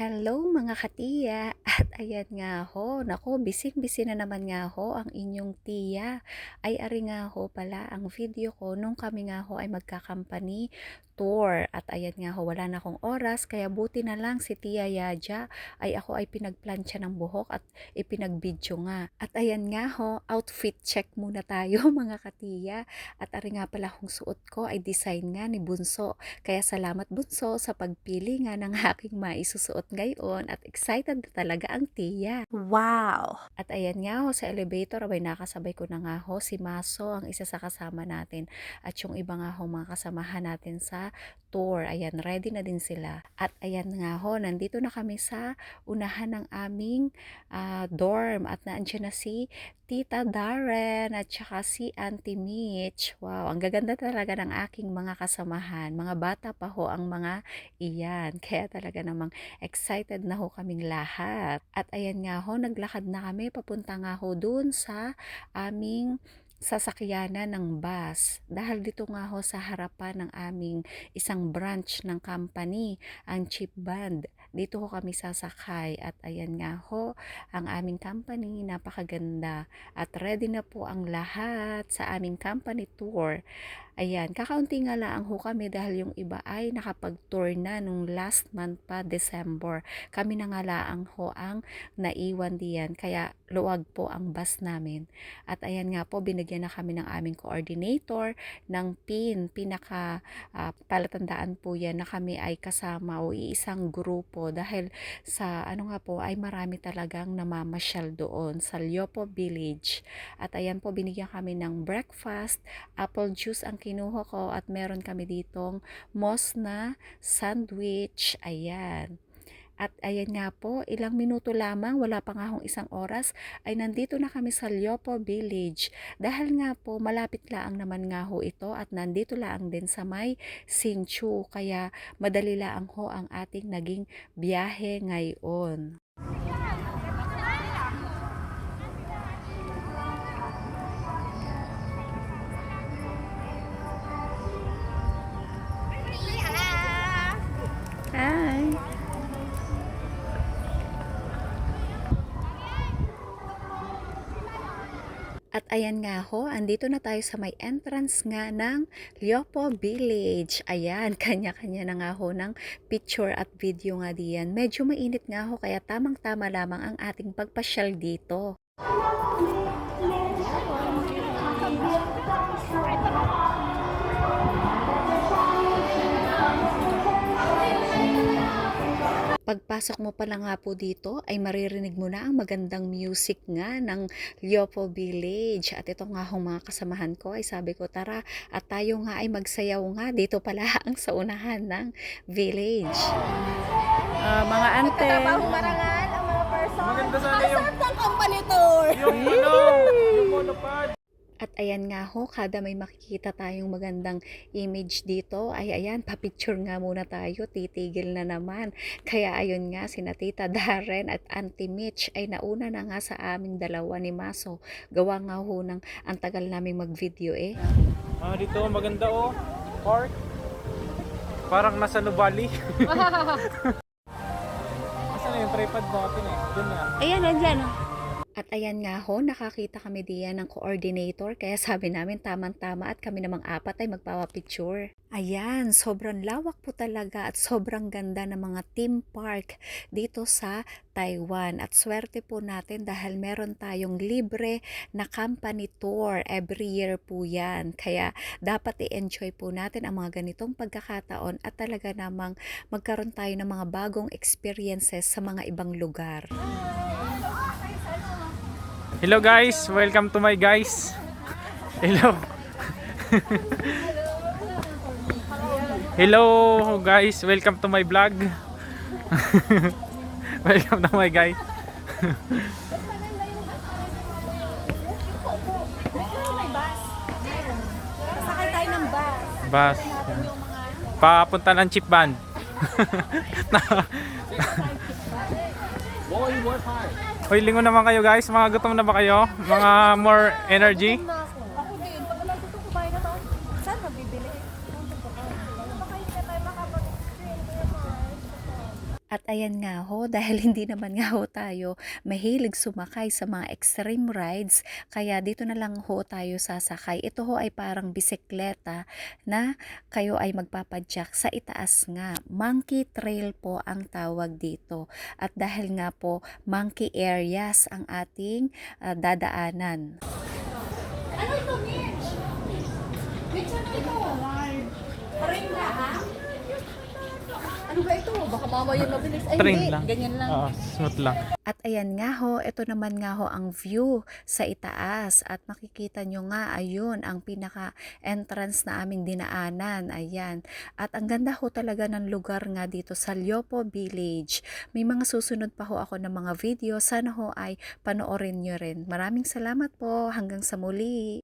Hello mga katiya! At ayan nga ho, naku, bising-busy na naman nga ho ang inyong tiya. Ay ari nga ho pala ang video ko nung kami nga ho ay magka-company tour. At ayan nga ho, wala na akong oras, kaya buti na lang si Tia Yaja ay ako ay pinagplansya ng buhok at ipinag-video nga. At ayan nga ho, outfit check muna tayo mga katiya. At ari nga pala kung suot ko ay design nga ni Bunso. Kaya salamat Bunso sa pagpili nga ng aking maisusuot ngayon at excited na talaga ang tiya. Wow! At ayan nga ho, sa elevator, abay nakasabay ko na nga ho si Maso, ang isa sa kasama natin. At yung iba nga ho, mga kasamahan natin sa tour. Ayan, ready na din sila. At ayan nga ho, nandito na kami sa unahan ng aming dorm. At naandyan na si Tita Darren at saka si Auntie Mitch. Wow, ang gaganda talaga ng aking mga kasamahan. Mga bata pa ho ang mga iyan. Kaya talaga namang excited na ho kaming lahat. At ayan nga ho, naglakad na kami papunta nga ho dun sa aming sasakyanan ng bus. Dahil dito nga ho sa harapan ng aming isang branch ng company, ang Chip Band. Dito ho kami sasakay at ayan nga ho, ang aming company, napakaganda. At ready na po ang lahat sa aming company tour. Ayan, kakaunti nga lang ho kami dahil yung iba ay nakapag-tour na nung last month pa, December. Kami na nga lang ho ang naiwan diyan, kaya luwag po ang bus namin. At ayan nga po, binigyan na kami ng aming coordinator ng PIN, palatandaan po yan na kami ay kasama o iisang grupo dahil sa ano nga po ay marami talagang namamasyal doon sa Liopo Village. At ayan po, binigyan kami ng breakfast, apple juice ang kinuha ko at meron kami ditong moss na sandwich. Ayan. At ayan nga po, ilang minuto lamang, wala pa nga akong isang oras, ay nandito na kami sa Liopo Village. Dahil nga po, malapit lang naman nga ho ito at nandito lang din sa may Sinchu. Kaya madali lang ho ang ating naging biyahe ngayon. Hi! At ayan nga ho, andito na tayo sa may entrance nga ng Liopo Village. Ayan, kanya-kanya na nga ho ng picture at video nga diyan. Medyo mainit nga ho, kaya tamang-tama lamang ang ating pagpasyal dito. Pagpasok mo pa lang nga po dito ay maririnig mo na ang magandang music nga ng Liopo Village. At ito nga hong mga kasamahan ko ay sabi ko tara at tayo nga ay magsayaw nga dito pala ang sa unahan ng village. Mga ante. Magtatrabahong marangal ang mga person. Maganda sana yung Ang company tour. yung monopod. At ayan nga ho, kada may makikita tayong magandang image dito, ay ayan, papicture nga muna tayo, titigil na naman. Kaya ayun nga, sina Tita Darren at Auntie Mitch ay nauna na nga sa aming dalawa ni Maso. Gawa nga ho ng ang tagal naming mag-video eh. Dito maganda oh. Park. Parang nasa Nubali. Asan na yung tripod natin eh? Doon na. Ayan, nandyan. At ayan nga ho, nakakita kami diyan ng coordinator, kaya sabi namin tamang-tama at kami namang apat ay magpapapicture. Ayan, sobrang lawak po talaga at sobrang ganda ng mga theme park dito sa Taiwan. At swerte po natin dahil meron tayong libre na company tour. Every year po yan. Kaya dapat i-enjoy po natin ang mga ganitong pagkakataon at talaga namang magkaroon tayo ng mga bagong experiences sa mga ibang lugar. Hello guys, welcome to my guys. Hello. Hello guys, welcome to my vlog. Welcome to my guys. Sakay tayo ng bus. Bus. Papunta ng Chip Band. Hoy, lingon naman kayo guys. Mga gutom na ba kayo? Mga more energy? Ako din. Pag wala gusto ko bahay na to, saan mabibili? At ayan nga ho, dahil hindi naman nga ho tayo mahilig sumakay sa mga extreme rides, kaya dito na lang ho tayo sasakay. Ito ho ay parang bisikleta na kayo ay magpapadyak sa itaas nga. Monkey Trail po ang tawag dito. At dahil nga po monkey areas ang ating dadaanan. Ano ito, Mitch? Mitch, ano ito? Paring na, ha? Ano ba ito? Baka mamaya mabilis. Ay, Train hindi. lang. Ganyan lang. Oo, smooth lang. At ayan nga ho, ito naman nga ho ang view sa itaas. At makikita nyo nga, ayun, ang pinaka-entrance na aming dinaanan. Ayan. At ang ganda ho talaga ng lugar nga dito sa Liopo Village. May mga susunod pa ho ako ng mga video. Sana ho ay panoorin nyo rin. Maraming salamat po. Hanggang sa muli.